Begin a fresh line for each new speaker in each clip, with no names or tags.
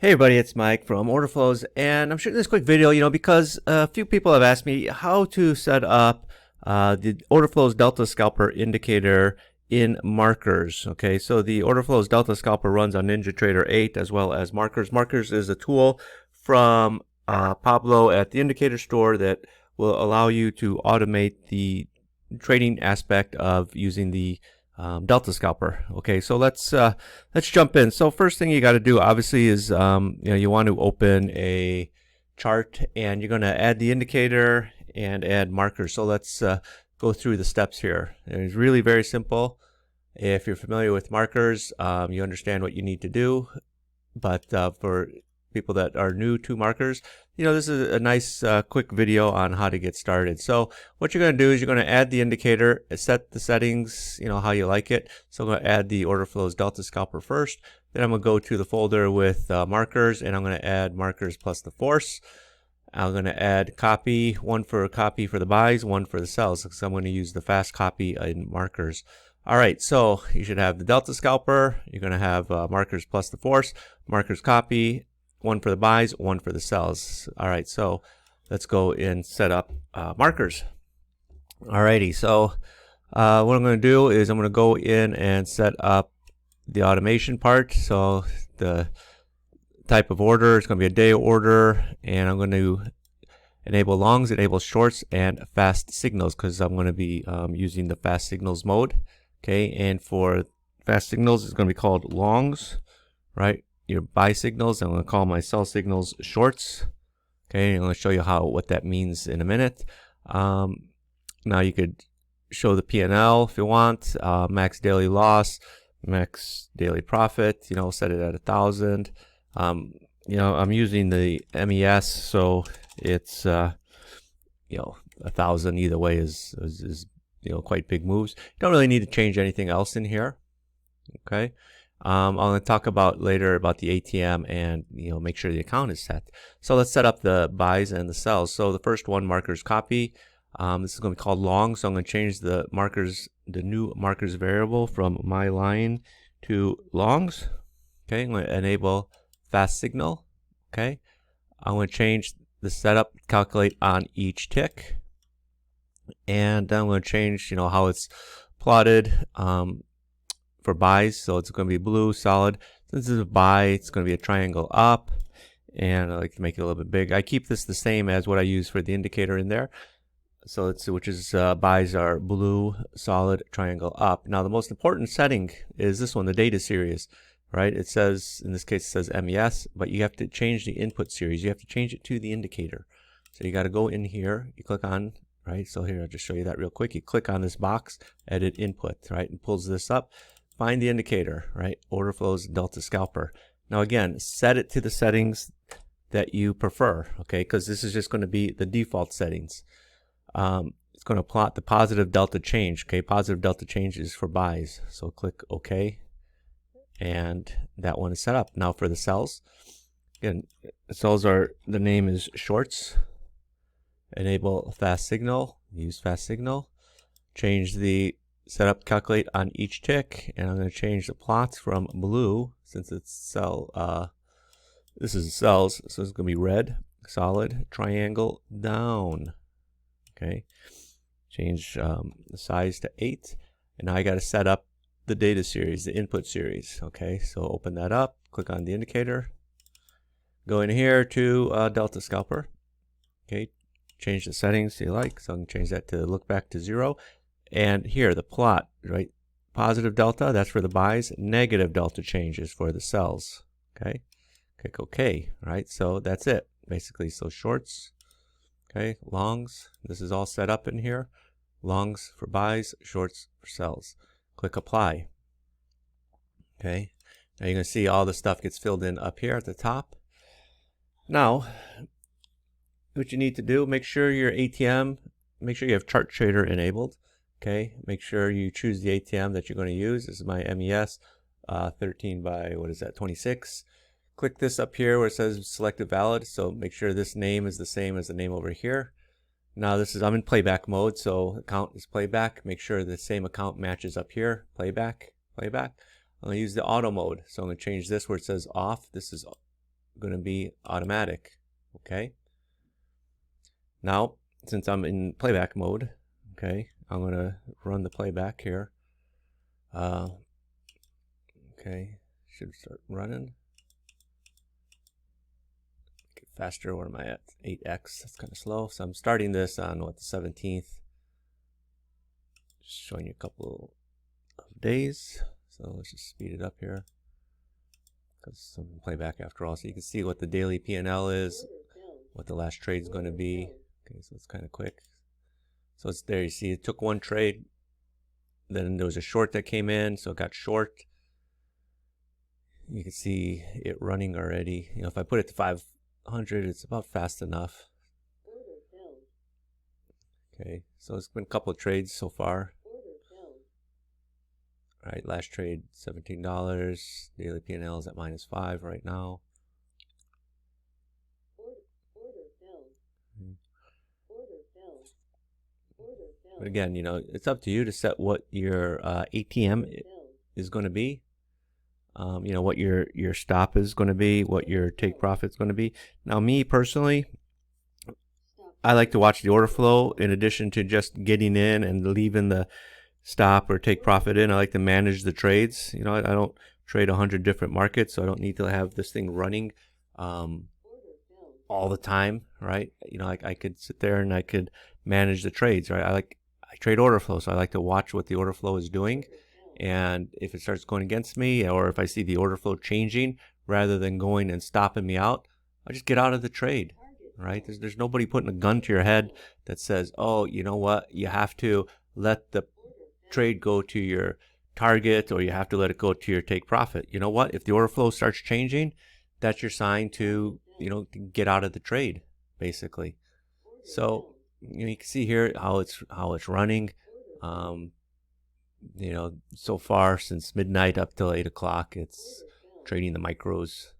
Hey everybody, it's Mike from Orderflows, and I'm shooting this quick video, because a few people have asked me how to set up the Orderflows Delta Scalper indicator in markers. Okay, so the Orderflows Delta Scalper runs on NinjaTrader 8 as well as markers. Markers is a tool from Pablo at the indicator store that will allow you to automate the trading aspect of using the Delta Scalper. Okay, so let's jump in. So first thing you got to do, obviously, is you want to open a chart, and you're going to add the indicator and add markers. So let's go through the steps here. It's really very simple. If you're familiar with markers, you understand what you need to do. But for people that are new to markers, this is a nice quick video on how to get started. So what you're going to do is you're going to add the indicator, set the settings, how you like it. So I'm going to add the Orderflows Delta Scalper first. Then I'm going to go to the folder with markers, and I'm going to add markers plus the force. I'm going to add copy, one for the buys, one for the sells, because I'm going to use the fast copy in markers. All right, so you should have the Delta Scalper. You're going to have markers plus the force, markers copy, one for the buys, one for the sells. All right, so let's go and set up markers. Alrighty, so what I'm going to do is I'm going to go in and set up the automation part. So the type of order, it's going to be a day order, and I'm going to enable longs, enable shorts, and fast signals, because I'm going to be using the fast signals mode. Okay, and for fast signals, it's going to be called longs, right? Your buy signals, I'm going to call my sell signals shorts. Okay, I'm going to show you what that means in a minute. Now you could show the P&L if you want, max daily loss, max daily profit, set it at 1,000. I'm using the MES, so it's 1,000 either way is quite big moves. You don't really need to change anything else in here. Okay. I'm going to talk about later about the ATM and make sure the account is set. So let's set up the buys and the sells. So the first one, markers copy. This is going to be called long. So I'm going to change the new markers variable from my line to longs. Okay, I'm going to enable fast signal. Okay, I'm going to change the setup calculate on each tick, and I'm going to change how it's plotted. For buys, so it's going to be blue solid. Since this is a buy, it's going to be a triangle up, and I like to make it a little bit big. I keep this the same as what I use for the indicator in there. So buys are blue solid triangle up. Now the most important setting is this one, the data series, right? It says, in this case, it says MES, but you have to change the input series. You have to change it to the indicator. So you got to go in here, you click on, right? So here, I'll just show you that real quick. You click on this box, edit input, right? And pulls this up. Find the indicator, right? Orderflows Delta Scalper. Now again, set it to the settings that you prefer, okay? Because this is just going to be the default settings. It's going to plot the positive delta change, okay? Positive delta change is for buys. So click OK, and that one is set up. Now for the sells, again, the name is shorts. Enable fast signal, use fast signal, change the setup calculate on each tick, and I'm going to change the plots from blue, since it's this is sells, so it's going to be red solid triangle down. Okay, change the size to 8, and now I got to set up the data series, the input series. Okay, so open that up, click on the indicator, go in here to Delta Scalper. Okay, change the settings you like, so I can change that to look back to 0. And here, the plot, right? Positive delta, that's for the buys. Negative delta changes for the sells. Okay, click OK, right? So that's it, basically. So shorts, okay, longs. This is all set up in here. Longs for buys, shorts for sells. Click apply. Okay, now you're going to see all the stuff gets filled in up here at the top. Now, what you need to do, make sure your ATM, make sure you have Chart Trader enabled. Okay, make sure you choose the ATM that you're going to use. This is my MES 13 by 26. Click this up here where it says selected valid. So make sure this name is the same as the name over here. Now I'm in playback mode, so account is playback. Make sure the same account matches up here. Playback. I'm going to use the auto mode. So I'm going to change this where it says off. This is going to be automatic. Okay. Now, since I'm in playback mode, okay, I'm going to run the playback here. Okay, should start running. Get faster. Where am I at? 8x. That's kind of slow. So I'm starting this on what, the 17th. Just showing you a couple of days. So let's just speed it up here, because some playback after all. So you can see what the daily P&L is, what the last trade is going to be. Okay, so it's kind of quick. So it's there. You see, it took one trade. Then there was a short that came in, so it got short. You can see it running already. You know, if I put it to 500, it's about fast enough. Okay, so it's been a couple of trades so far. All right, last trade $17. Daily P&L is at -5 right now. But again, you know, it's up to you to set what your ATM is going to be. You know, what your stop is going to be, what your take profit is going to be. Now, me personally, I like to watch the order flow in addition to just getting in and leaving the stop or take profit in. I like to manage the trades. You know, I don't trade 100 different markets, so I don't need to have this thing running all the time, right? You know, I could sit there and I could manage the trades, right? I trade order flow, so I like to watch what the order flow is doing. And if it starts going against me, or if I see the order flow changing, rather than going and stopping me out, I just get out of the trade, right? There's nobody putting a gun to your head that says, oh, you know what, you have to let the trade go to your target, or you have to let it go to your take profit. You know what? If the order flow starts changing, that's your sign to, you know, to get out of the trade, basically. So you know, you can see here how it's running. You know, so far since midnight up till 8 o'clock, it's trading the micros,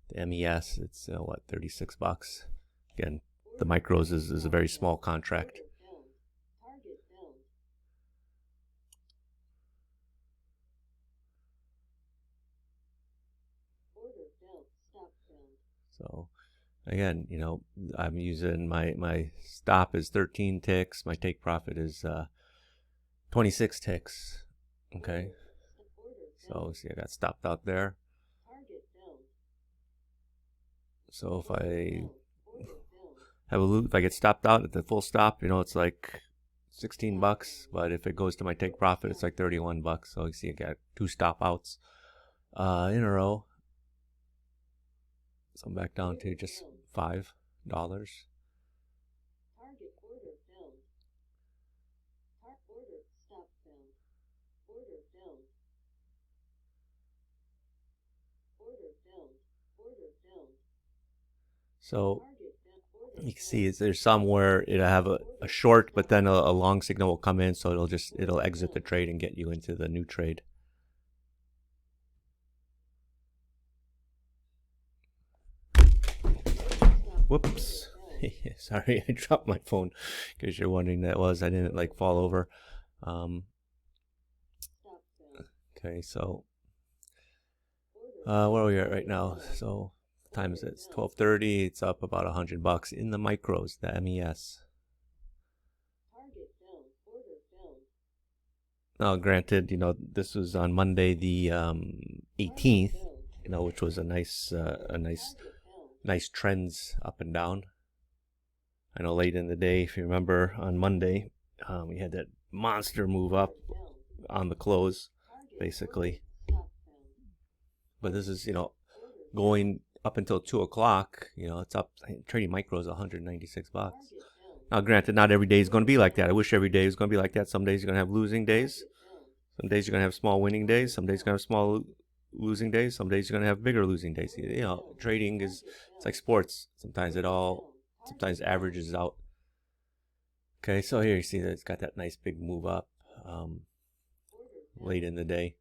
the MES. It's what, $36. Again, the micros is a very small contract. So again, you know, I'm using my stop is 13 ticks. My take profit is 26 ticks. Okay. So see, I got stopped out there. So if I have if I get stopped out at the full stop, you know, it's like $16. But if it goes to my take profit, it's like $31. So you see, I got 2 stop outs in a row. So I'm back down to just $5. So you can see there's some where it'll have a short, but then a long signal will come in, so it'll exit the trade and get you into the new trade. Whoops. Sorry, I dropped my phone, because you're wondering that was. I didn't like fall over. Okay, so where are we at right now? So time is it? It's 12:30. It's up about $100 in the micros, the MES. Now, granted, you know, this was on Monday the 18th, you know, which was a nice trends up and down. I know late in the day, if you remember, on Monday, we had that monster move up on the close, basically. But this is, you know, going up until 2 o'clock. You know, it's up. Trading micros $196. Now, granted, not every day is going to be like that. I wish every day was going to be like that. Some days you're going to have losing days. Some days you're going to have small winning days. Some days you're going to have small losing days. Some days you're going to have bigger losing days. You know, trading it's like sports. Sometimes averages out. Okay, so here you see that it's got that nice big move up late in the day.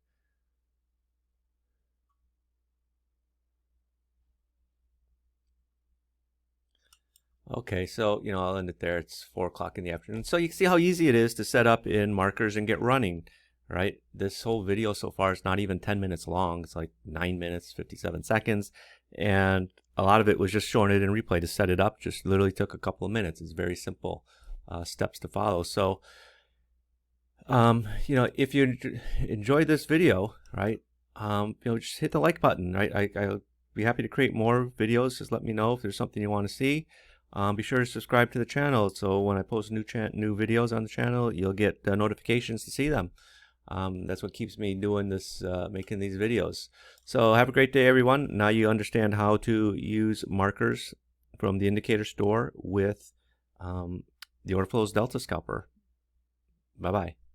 Okay, so, you know, I'll end it there. It's 4 o'clock in the afternoon. So you can see how easy it is to set up in markers and get running, right? This whole video so far is not even 10 minutes long. It's like 9 minutes, 57 seconds. And a lot of it was just showing it in replay. To set it up just literally took a couple of minutes. It's very simple steps to follow. So if you enjoyed this video, right, just hit the like button, right? I'll be happy to create more videos. Just let me know if there's something you want to see. Be sure to subscribe to the channel, so when I post new videos on the channel, you'll get notifications to see them. That's what keeps me doing this, making these videos. So have a great day, everyone. Now you understand how to use markers from the indicator store with the Orderflows Delta Scalper. Bye-bye.